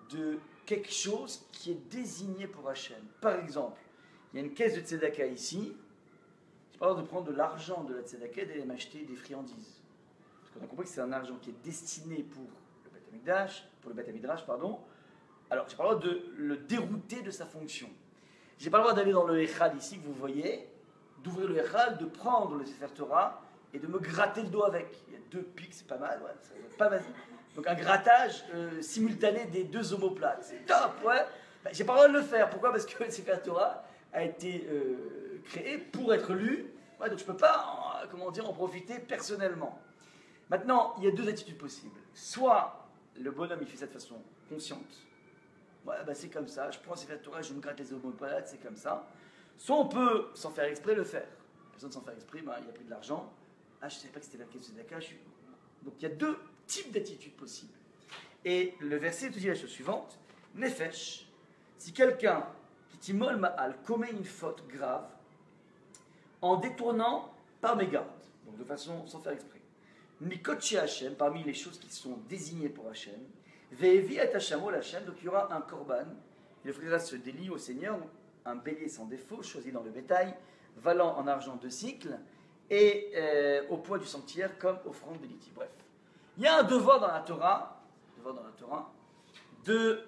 de quelque chose qui est désigné pour Hachem. Par exemple, il y a une caisse de tzedaka ici, j'ai pas le droit de prendre de l'argent de la tzedaka et d'aller m'acheter des friandises. Parce qu'on a compris que c'est un argent qui est destiné pour le Beth Midrash, alors j'ai pas le droit de le dérouter de sa fonction. J'ai pas le droit d'aller dans le Echal ici, que vous voyez, d'ouvrir le Echal, de prendre le Sefer Torah et de me gratter le dos avec. Il y a 2 pics, c'est pas mal, ouais, ça va être pas mal. Donc un grattage simultané des 2 omoplates. C'est top, ouais. Ben, j'ai pas le droit de le faire. Pourquoi? Parce que le Sefer Torah a été créé pour être lu. Ouais, donc je peux pas, en profiter personnellement. Maintenant, il y a 2 attitudes possibles. Soit le bonhomme, il fait ça de façon consciente. Ouais, ben c'est comme ça. Je prends le Sefer Torah, je me gratte les omoplates, c'est comme ça. Soit on peut, sans faire exprès, le faire. Personne sans faire exprès, ben, il a pris de l'argent. Ah, je ne savais pas que c'était la caisse de Daka. Donc il y a 2 types d'attitudes possibles. Et le verset te dit la chose suivante. Nefesh, si quelqu'un qui timol ma'al commet une faute grave en détournant par mégarde, donc de façon sans faire exprès, mikot chez Hachem, parmi les choses qui sont désignées pour Hachem, ve'evi et Hachamol Hachem, donc il y aura un korban, il offrira ce délit au Seigneur, un bélier sans défaut, choisi dans le bétail, valant en argent 2 cycles, et au poids du sanctuaire comme offrande bélitie. Bref, Il y a un devoir dans la Torah, de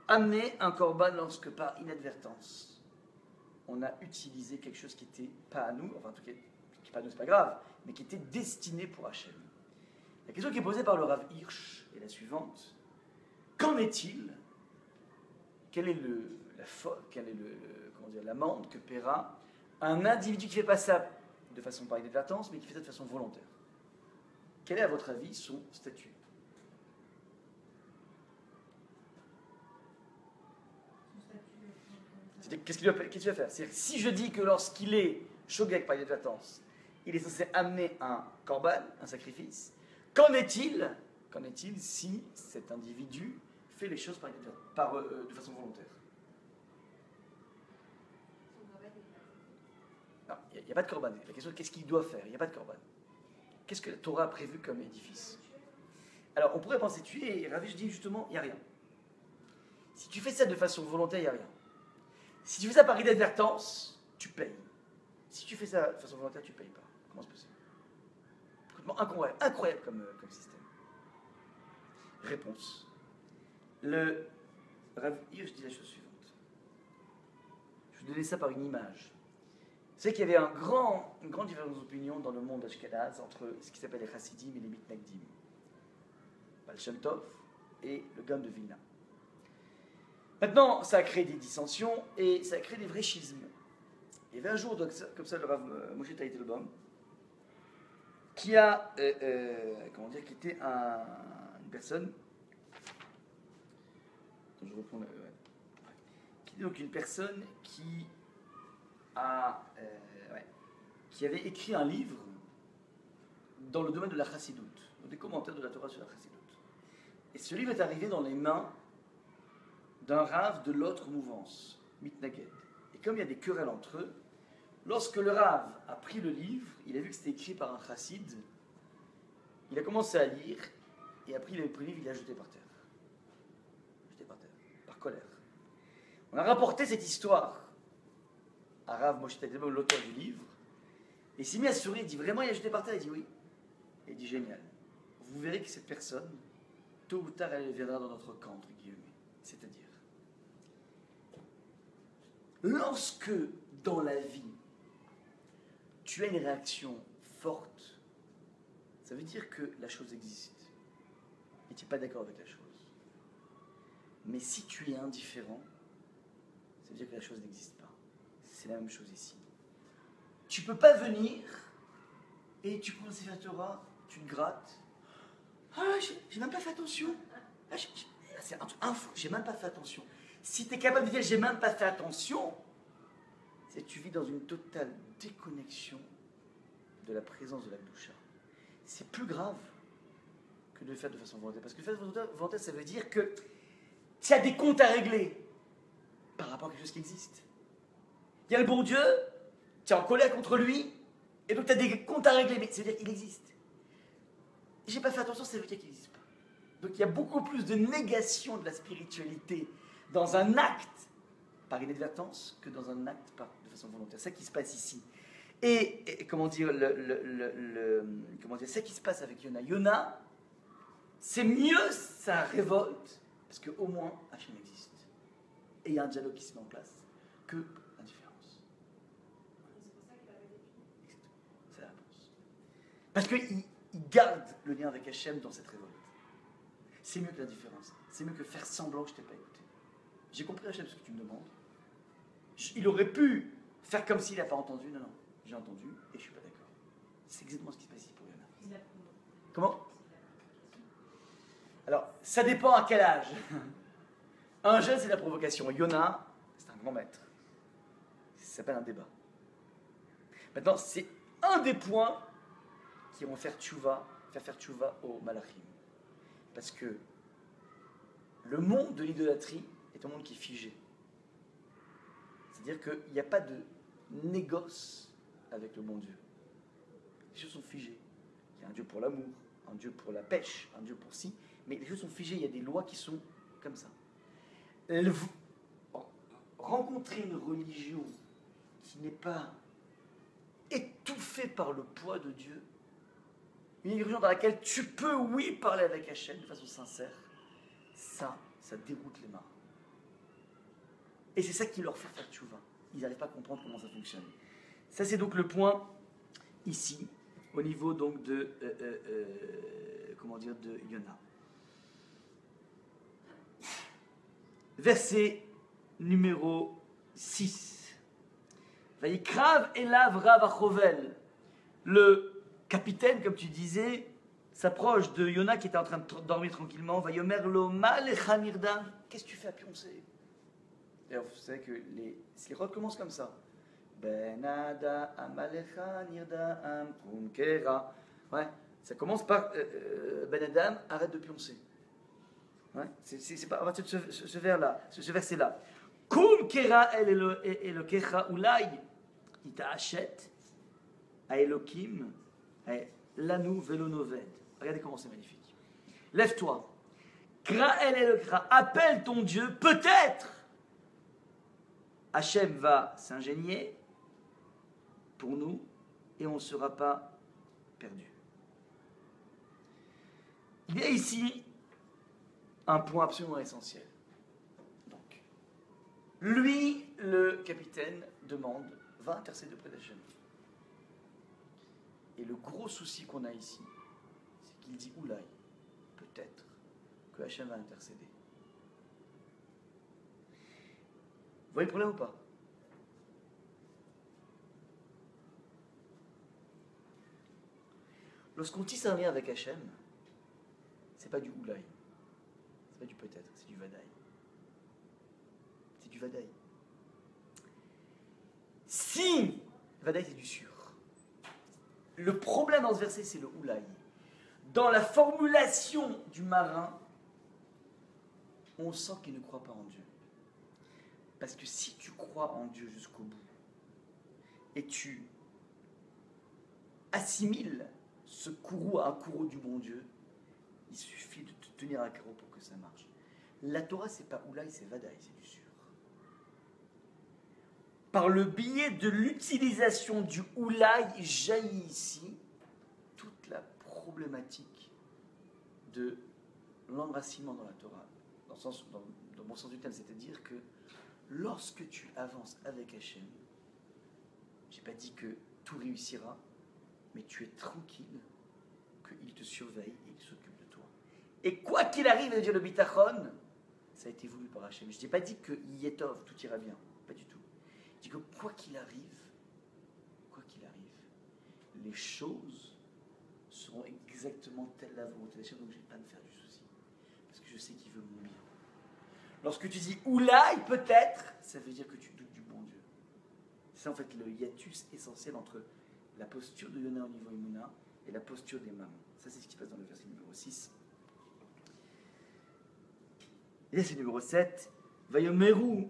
amener un korban lorsque par inadvertance, on a utilisé quelque chose qui n'était pas à nous, enfin en tout cas, qui pas à nous, c'est pas grave, mais qui était destiné pour Hachem. La question qui est posée par le Rav Hirsch est la suivante. Qu'en est-il? Quelle est l'amende que paiera un individu qui ne fait pas ça de façon par inadvertance, mais qui fait ça de façon volontaire? Quel est, à votre avis, son statut? Qu'est-ce qu'il va faire? C'est-à-dire, si je dis que lorsqu'il est shogeg par inadvertance, il est censé amener un korban, un sacrifice, qu'en est-il si cet individu fait les choses de façon volontaire? Non, il n'y a pas de korban. La question est qu'est-ce qu'il doit faire? Il n'y a pas de korban. Qu'est-ce que la Torah a prévu comme édifice? Alors, on pourrait penser tuer, et Ravi, je dis justement, il n'y a rien. Si tu fais ça de façon volontaire, il n'y a rien. Si tu fais ça par inadvertance, tu payes. Si tu fais ça de façon volontaire, tu ne payes pas. Comment c'est possible? Complètement incroyable comme système. Réponse. Le Rav Hirsch dit la chose suivante. Je vais vous donner ça par une image. Vous savez qu'il y avait une grande différence d'opinion dans le monde ashkénaze entre ce qui s'appelle les chassidim et les mitnagdim. Baal Shem Tov et le Gaon de Vilna. Maintenant, ça a créé des dissensions et ça a créé des vrais schismes. Il y avait un jour, comme ça, le Rav Moshe Teitelbaum, qui était une personne, je reprends qui est donc une personne qui avait écrit un livre dans le domaine de la chassidoute, des commentaires de la Torah sur la chassidoute. Et ce livre est arrivé dans les mains d'un Rav de l'autre mouvance, Mitnaged. Et comme il y a des querelles entre eux, lorsque le Rav a pris le livre, il a vu que c'était écrit par un chassid, il a commencé à lire, et après il a pris le livre, il l'a jeté par terre. Par colère. On a rapporté cette histoire à Rav Moshe Teitelbaum, l'auteur du livre, et il s'est mis à sourire, il dit vraiment il a jeté par terre, il dit oui. Et il dit génial. Vous verrez que cette personne, tôt ou tard, elle viendra dans notre camp, entre guillemets. C'est-à-dire, lorsque dans la vie, tu as une réaction forte, ça veut dire que la chose existe. Et tu n'es pas d'accord avec la chose. Mais si tu es indifférent, ça veut dire que la chose n'existe pas. C'est la même chose ici. Tu ne peux pas venir et tu prends le Sefer Torah, tu te grattes. Ah, j'ai même pas fait attention. C'est un truc info, j'ai même pas fait attention. Si tu es capable de dire j'ai même pas fait attention, c'est que tu vis dans une totale déconnexion de la présence de la Kedusha. C'est plus grave que de le faire de façon volontaire. Parce que le faire de façon volontaire, ça veut dire que tu as des comptes à régler par rapport à quelque chose qui existe. Il y a le bon Dieu, tu es en colère contre lui, et donc tu as des comptes à régler, mais ça veut dire qu'il existe. J'ai pas fait attention, ça veut dire qu'il n'existe pas. Donc il y a beaucoup plus de négation de la spiritualité dans un acte par inadvertance que dans un acte de façon volontaire. C'est ça qui se passe ici. Et comment dire, c'est ça qui se passe avec Yona. Yona, c'est mieux sa révolte, parce qu'au moins Hachem existe. Et il y a un dialogue qui se met en place, que l'indifférence. C'est la réponse. Parce qu'il garde le lien avec Hachem dans cette révolte. C'est mieux que l'indifférence. C'est mieux que faire semblant que je ne t'ai pas écouté. J'ai compris Hachem ce que tu me demandes. Il aurait pu faire comme s'il n'a pas entendu. Non, j'ai entendu et je ne suis pas d'accord. C'est exactement ce qui se passe ici pour Yona. Comment? Alors, ça dépend à quel âge. Un jeune, c'est la provocation. Yona, c'est un grand maître. Ça s'appelle un débat. Maintenant, c'est un des points qui vont faire faire tchouva aux malachim. Parce que le monde de l'idolâtrie est un monde qui est figé. C'est-à-dire qu'il n'y a pas de négoce avec le bon Dieu. Les choses sont figées. Il y a un Dieu pour l'amour, un Dieu pour la pêche, un Dieu pour ci, mais les choses sont figées, il y a des lois qui sont comme ça. Rencontrer une religion qui n'est pas étouffée par le poids de Dieu, une religion dans laquelle tu peux, oui, parler avec Hachem de façon sincère, ça déroute les marins. Et c'est ça qui leur fait faire tchouva. Ils n'arrivent pas à comprendre comment ça fonctionne. Ça, c'est donc le point ici, au niveau donc de Yona. Verset numéro 6. Vayikrav elav Rav Achovel. Le capitaine, comme tu disais, s'approche de Yona qui était en train de dormir tranquillement. Vayomer lo ma lecha nirdam. Qu'est-ce que tu fais à pioncer? D'ailleurs, vous savez que les slichot commencent comme ça. Ben ada amalecha nirdam kumkera. Ouais, ça commence par Ben Adam, arrête de pioncer. Ouais, c'est pas à partir de ce vers-là, ce verset-là. Kum kera el elokecha ulai ita'achet a Elokim lanu velo noved. Regardez comment c'est magnifique. Lève-toi. Kra el elokra. Appelle ton Dieu. Peut-être Hachem va s'ingénier pour nous et on ne sera pas perdu. Il y a ici un point absolument essentiel. Donc, lui, le capitaine, demande, va intercéder auprès d'Hachem. Et le gros souci qu'on a ici, c'est qu'il dit oulaï, peut-être que Hachem va intercéder. Vous voyez le problème ou pas? Lorsqu'on tisse un lien avec Hachem, c'est pas du oulaï, c'est pas du peut-être, c'est du vadaï. C'est du vadaï. Si vadaï c'est du sûr. Le problème dans ce verset, c'est le oulaï. Dans la formulation du marin, on sent qu'il ne croit pas en Dieu. Parce que si tu crois en Dieu jusqu'au bout, et tu assimiles ce courroux à un courroux du bon Dieu, il suffit de te tenir à carreau pour que ça marche. La Torah, c'est pas oulaï, c'est vadaï, c'est du sûr. Par le biais de l'utilisation du oulaï, jaillit ici toute la problématique de l'enracinement dans la Torah. Dans le bon sens du terme, c'est-à-dire que lorsque tu avances avec Hachem, je n'ai pas dit que tout réussira, mais tu es tranquille qu'il te surveille et il s'occupe de toi. Et quoi qu'il arrive, à dire le bitachon, ça a été voulu par Hachem. Je n'ai pas dit que Yetov, tout ira bien, pas du tout. Je dis que quoi qu'il arrive, les choses seront exactement telles la volonté d'Hachem, donc je ne vais pas me faire du souci. Parce que je sais qu'il veut mon bien. Lorsque tu dis oulaï, peut-être, ça veut dire que tu doutes du bon Dieu. C'est en fait le hiatus essentiel entre la posture de Yona au niveau Imuna et la posture des mamans. Ça, c'est ce qui se passe dans le verset numéro 6. Et verset numéro 7. Vayomeru.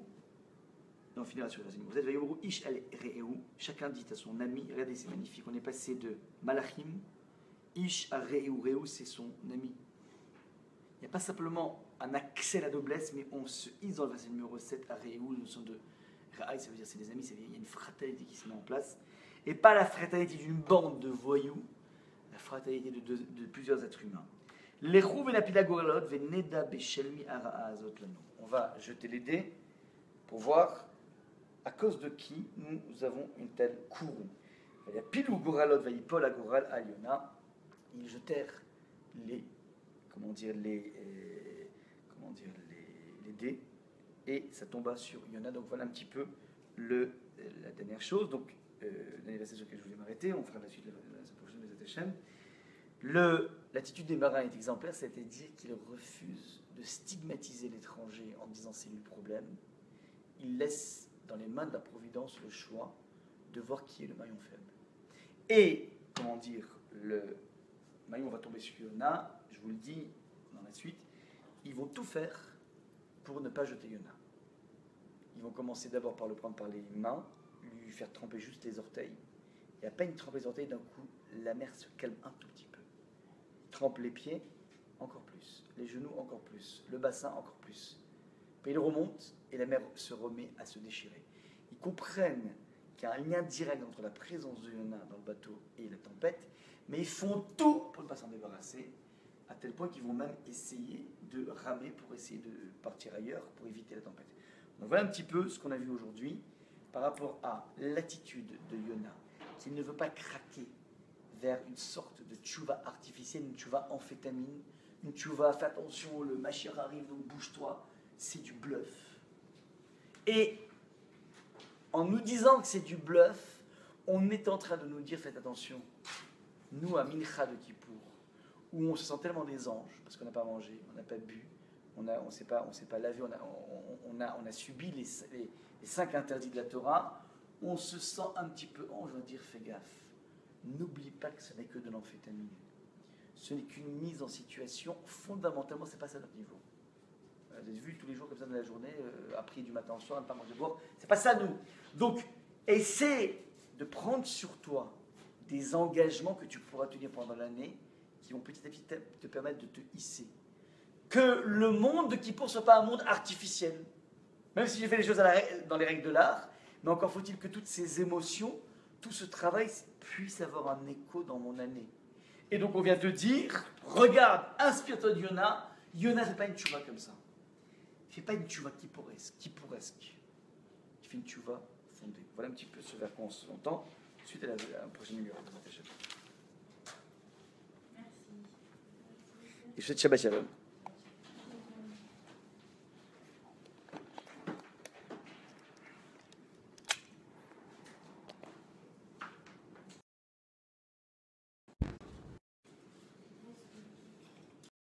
Et on finira sur le verset numéro 7. Vayomeru ish al re'eu. Chacun dit à son ami. Regardez, c'est magnifique. On est passé de Malachim. Ish al re'eu. Re'eu, c'est son ami. Il n'y a pas simplement un accès à la noblesse, mais on se hisse dans le verset numéro 7 à Re'eu, une notion de Ra'aï, ça veut dire c'est des amis, ça veut dire il y a une fraternité qui se met en place. Et pas la fraternité d'une bande de voyous, la fraternité de plusieurs êtres humains. On va jeter les dés pour voir à cause de qui nous avons une telle courroux. Il y a Pilou Goralot, Vaïpol, Agoral, Aliona. Ils jetèrent les dés et ça tomba sur Yona. Donc voilà un petit peu la dernière chose. Donc, dernier verset sur lequel je voulais m'arrêter, on fera la suite la prochaine de Hachem. L'attitude des marins est exemplaire, c'est-à-dire qu'ils refusent de stigmatiser l'étranger en disant c'est lui le problème. Ils laissent dans les mains de la Providence le choix de voir qui est le maillon faible. Et, le maillon va tomber sur Yona, je vous le dis dans la suite, ils vont tout faire pour ne pas jeter Yona. Ils vont commencer d'abord par le prendre par les mains, lui faire tremper juste les orteils. Et à peine tremper les orteils, d'un coup, la mer se calme un tout petit peu. Trempe les pieds, encore plus. Les genoux, encore plus. Le bassin, encore plus. Puis il remonte et la mer se remet à se déchirer. Ils comprennent qu'il y a un lien direct entre la présence de Yona dans le bateau et la tempête, mais ils font tout pour ne pas s'en débarrasser, à tel point qu'ils vont même essayer de ramer pour essayer de partir ailleurs, pour éviter la tempête. Donc voilà un petit peu ce qu'on a vu aujourd'hui par rapport à l'attitude de Yona, qui ne veut pas craquer vers une sorte de tchouva artificielle, une tchouva amphétamine, une tchouva, fais attention, le machir arrive, donc bouge-toi, c'est du bluff. Et en nous disant que c'est du bluff, on est en train de nous dire, faites attention, nous à Mincha de Kippour, où on se sent tellement des anges, parce qu'on n'a pas mangé, on n'a pas bu, on ne s'est pas lavé, on a subi les 5 interdits de la Torah, on se sent un petit peu ange, on va dire, fais gaffe. N'oublie pas que ce n'est que de l'amphétamine. Ce n'est qu'une mise en situation, fondamentalement, ce n'est pas ça notre niveau. Vous avez vu tous les jours comme ça dans la journée, à prier du matin au soir, à ne pas manger de boire, c'est pas ça nous. Donc, essaie de prendre sur toi des engagements que tu pourras tenir pendant l'année, qui vont petit à petit te permettre de te hisser. Que le monde de Kippour ne soit pas un monde artificiel. Même si j'ai fait les choses dans les règles de l'art, mais encore faut-il que toutes ces émotions, tout ce travail puisse avoir un écho dans mon année. Et donc on vient te dire, regarde, inspire-toi de Yona. Yona ne fait pas une tchouva comme ça. Il ne fait pas une tchouva kippouresque. Il fait une tchouva fondée. Voilà un petit peu ce vers quoi on se entend. Suite à la prochaine numéro. Merci. Et je souhaite Shabbat Shalom.